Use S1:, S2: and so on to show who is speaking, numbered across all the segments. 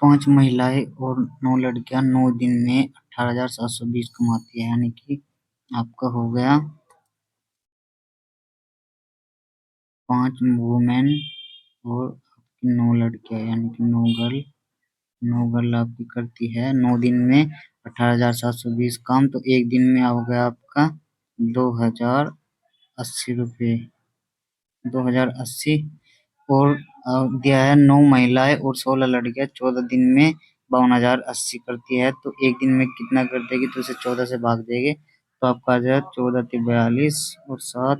S1: 5 महिलाएं और 9 लड़कियां 9 दिन में 18,720 कमाती है, यानी कि आपका हो गया 5 वुमेन और आपकी 9 लड़कियां, यानी कि 9 गर्ल आपकी करती है 9 दिन में 18,720 काम। तो एक दिन में हो गया आपका 2,080 रुपये, 2,080। और दिया है 9 महिलाएं और 16 लड़कियां 14 दिन में 52,080 करती है। तो एक दिन में कितना कर देगी, तो उसे 14 से भाग देंगे तो आपका आ जाएगा 14×42 और 7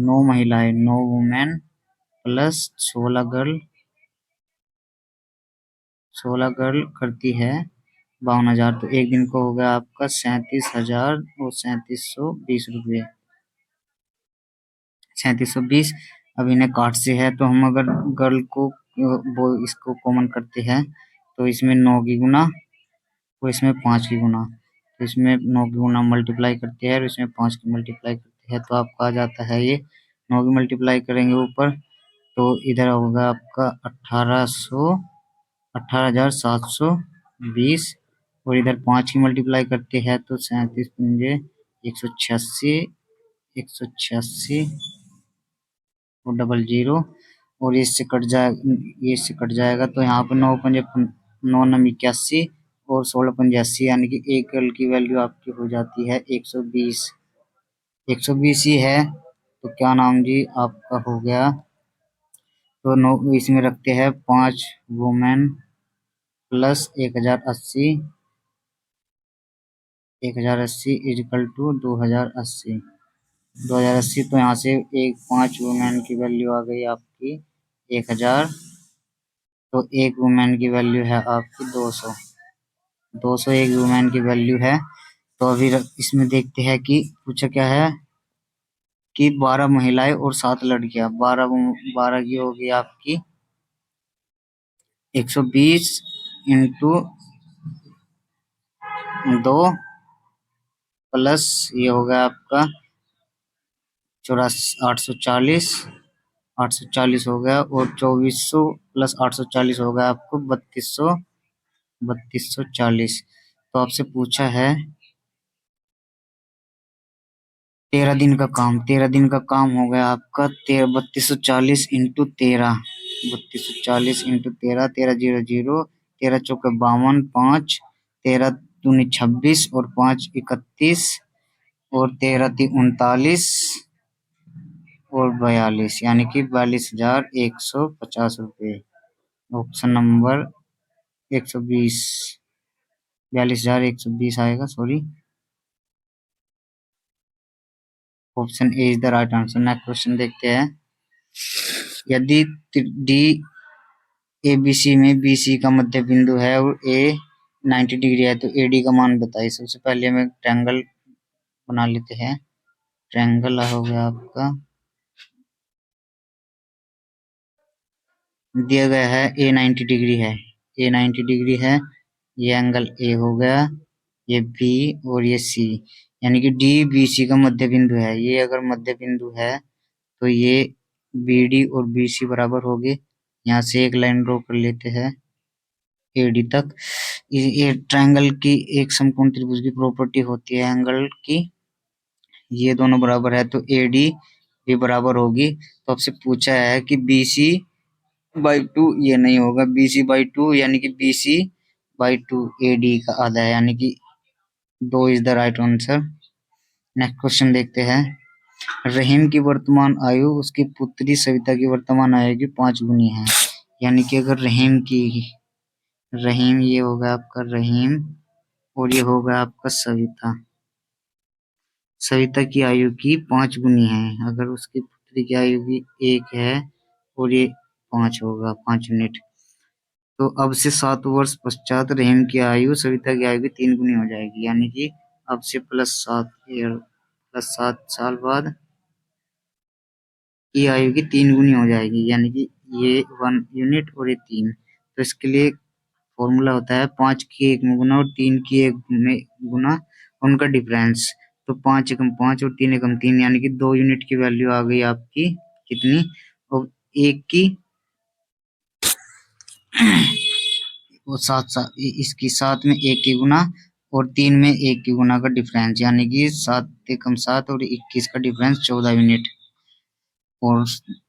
S1: 9 महिलाएं 9 वुमेन प्लस 16 गर्ल करती है 52,000। तो एक दिन को हो गया आपका 37,000 और 3720 रुपये, 3720। अब इन्हें काट से है तो हम अगर गर्ल को वो इसको कॉमन करते हैं तो इसमें 9 की गुना और इसमें 5 की गुना, तो इसमें 9 की गुना मल्टीप्लाई करते हैं और इसमें 5 की मल्टीप्लाई करते हैं तो आपका आ जाता है ये 9 की मल्टीप्लाई करेंगे ऊपर तो इधर होगा आपका 18,720 और इधर 5 की मल्टीप्लाई करते हैं तो 37×5 186, 186 और 00 और ये इससे कट जाएगा, ये इससे कट जाएगा तो यहाँ पर 9×9 = 81 और 16×5 = 80, यानी कि एक गर्ल की वैल्यू आपकी हो जाती है 120, 120 ही है। तो क्या नाम जी आपका हो गया, तो 9 इसमें रखते हैं 5 वुमेन प्लस 1,080, 1,080 = 2,080, 2,080। तो यहाँ से 5 वुमेन की वैल्यू आ गई आपकी 1,000, तो एक वुमेन की वैल्यू है आपकी 200, 200 एक वुमेन की वैल्यू है। तो अभी इसमें देखते हैं कि पूछा क्या है कि 12 महिलाएं और 7 लड़कियां, 12 की होगी आपकी 120 इंटू 2 प्लस ये होगा आपका 840, 840 हो गया और 2400 प्लस 840 हो गया आपको 3200, 3240। तो आपसे पूछा है 13 दिन का काम, 13 दिन का काम हो गया आपका 3240 इंटू 13, 3240 इंटू 13, 1300, 13×4 = 52, 5, 13×2 = 26 और 5 = 31 और 13×3 = 39 और 42, यानी कि 42,150 रुपये। ऑप्शन नंबर 120, 42,120 आएगा, sorry. Option A is the right answer. Next question देखते हैं, यदि डी एबीसी में बीसी का मध्य बिंदु है और ए 90 डिग्री है तो एडी का मान बताइए। सबसे पहले हमें ट्रायंगल बना लेते हैं। ट्रायंगल हो गया आपका, दिया गया है ए 90 डिग्री है, ए 90 डिग्री है, ये एंगल ए हो गया, ये बी और ये सी, यानी कि डी बी सी का मध्य बिंदु है। ये अगर मध्य बिंदु है तो ये बी डी और बी सी बराबर हो गए। यहाँ से एक लाइन ड्रॉ कर लेते हैं एडी तक। ये ट्रायंगल की एक समकोण त्रिभुज की प्रॉपर्टी होती है एंगल की, ये दोनों बराबर है तो एडी भी बराबर होगी। तो आपसे पूछा है कि BC बाई 2, ये नहीं होगा, BC बाई 2 यानी कि BC बाई 2 AD का आधा है, यानी कि 2 is the right answer. Next question देखते हैं, रहीम की वर्तमान आयु उसकी पुत्री सविता की वर्तमान आयु की 5 गुनी है। यानी कि अगर रहीम ये होगा आपका रहीम और ये होगा आपका सविता, सविता की आयु की 5 गुनी है। अगर उसकी पुत्री की आयु की 1 है और ये 5 होगा, 5 यूनिट, तो अब से 7 वर्ष पश्चात रहीम की आयु सविता की आयु की 3 गुनी हो जाएगी। यानी कि अब से +7 साल बाद की आयु की 3 गुनी हो जाएगी, यानी कि ये 1 यूनिट और ये 3। तो इसके लिए फॉर्मूला होता है 5 की 1 में गुना और 3 की 1 में गुना, उनका डिफरेंस। तो 5 एकम 5 और 3 एकम 3, यानी कि 2 यूनिट की वैल्यू आ गई आपकी कितनी, और एक की वो सात सात इसकी 7 में 1 की गुना और 3 में 1 की गुना का डिफरेंस, यानी कि 7 से कम 7 और 21 का डिफरेंस 14 यूनिट। और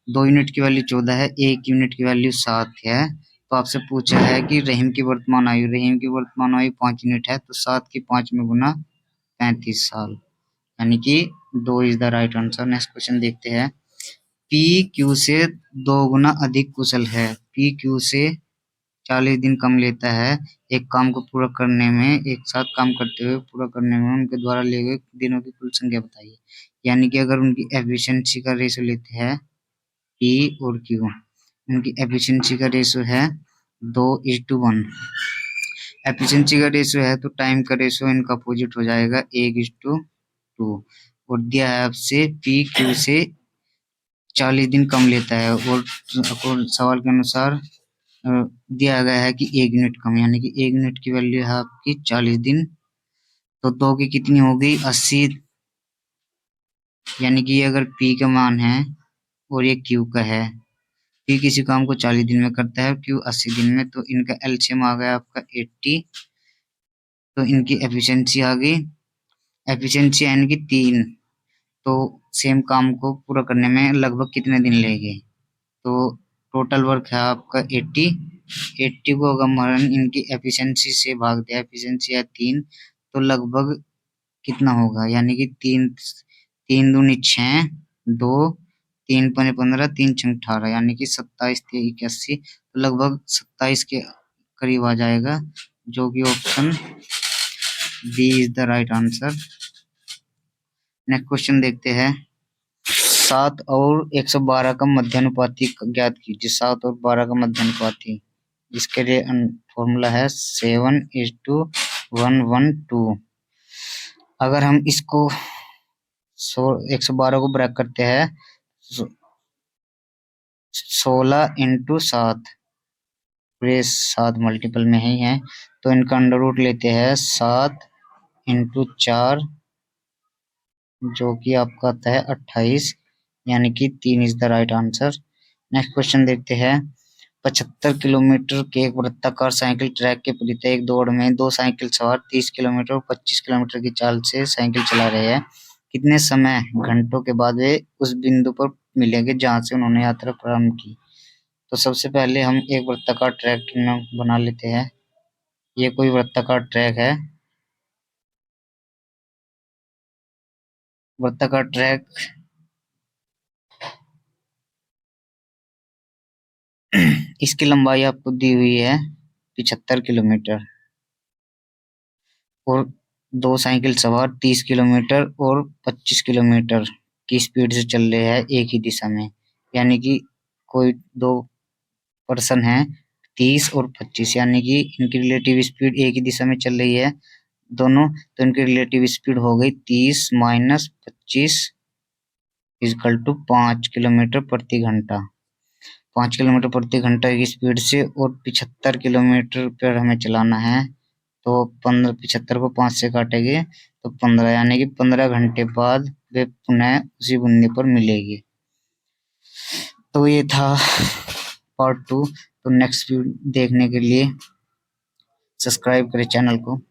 S1: 2 यूनिट की वैल्यू 14 है, 1 यूनिट की वैल्यू 7 है। तो आपसे पूछा है कि रहीम की वर्तमान आयु, रहीम की वर्तमान आयु 5 यूनिट है, तो 7 की 5 में गुना 35 साल, यानी कि 2 is the right answer. Next question देखते हैं। पी क्यू से 2 गुना अधिक कुशल है। पी क्यू से 40 दिन कम लेता है। एक काम को पूरा करने में, एक साथ काम करते हुए पूरा करने में उनके द्वारा लिए गए दिनों की कुल संख्या बताइए। यानी कि अगर उनकी एफिशिएंसी का रेशो लेते हैं पी और क्यू, उनकी एफिशिएंसी का रेशो है 2:1। एफिशिएंसी का रेशो है तो टाइम का रेशो इनका अपोजिट हो जाएगा 1:2। और दिया है आपसे पी क्यू से 40 दिन कम लेता है और सवाल के अनुसार दिया गया है कि 1 यूनिट कम, यानी कि 1 यूनिट की वैल्यू है आपकी 40 दिन। तो 2 की कितनी हो गई 80, यानी कि ये अगर पी का मान है और ये क्यू का है, पी किसी काम को 40 दिन में करता है और क्यू 80 दिन में, तो इनका एलसीएम आ गया आपका 80। तो इनकी एफिशिएंसी आ गई, एफिशिएंसी यानी कि 3। तो सेम काम को पूरा करने में लगभग कितने दिन लेंगे, तो टोटल वर्क है आपका 80। 80 को अगर हम इनकी एफिशिएंसी से भाग दिया, एफिशिएंसी है 3, तो लगभग कितना होगा, यानी कि 3 3 दूनी 6, 2 3 पने 15, 3 छंग 18, यानी कि 27 3 81, तो लगभग 27 के करीब आ जाएगा, जो कि option B is the right answer. Next question देखते हैं। 7 और 112 का मध्यानुपाती ज्ञात कीजिए। 7 और 12 का मध्यानुपाती, इसके लिए फॉर्मूला है 7:112। अगर हम इसको 112 को ब्रेक करते हैं 16:7, पूरे 7 मल्टीपल में ही है, तो इनका अंडर रूट लेते हैं 7×4, जो कि आपका आता है 28, यानी कि 3 is the right answer. Next question देखते हैं। 75 किलोमीटर के एक वृत्ताकार साइकिल ट्रैक के परितः एक दौड़ में 2 साइकिल सवार 30 किलोमीटर और 25 किलोमीटर की चाल से साइकिल चला रहे हैं। कितने समय घंटों के बाद वे उस बिंदु पर मिलेंगे जहां से उन्होंने यात्रा प्रारंभ की। तो सबसे पहले हम एक वृत्ताकार ट्रैक बना लेते हैं। ये कोई वृत्ताकार ट्रैक है। वृत्ताकार ट्रैक इसकी लंबाई आपको दी हुई है 75 किलोमीटर और 2 साइकिल सवार 30 किलोमीटर और 25 किलोमीटर की स्पीड से चल रहे हैं एक ही दिशा में, यानी कि कोई 2 पर्सन है 30 और 25, यानी कि इनकी रिलेटिव स्पीड एक ही दिशा में चल रही है दोनों, तो इनकी रिलेटिव स्पीड हो गई 30 - 25 = 5 किलोमीटर प्रति घंटा। 5 किलोमीटर प्रति घंटा की स्पीड से और 75 किलोमीटर पर हमें चलाना है, तो 75 को 5 से काटेंगे तो 15, यानी कि 15 घंटे बाद वे पुनः उसी बिंदु पर मिलेगी। तो ये था पार्ट 2। तो नेक्स्ट वीडियो देखने के लिए सब्सक्राइब करें चैनल को।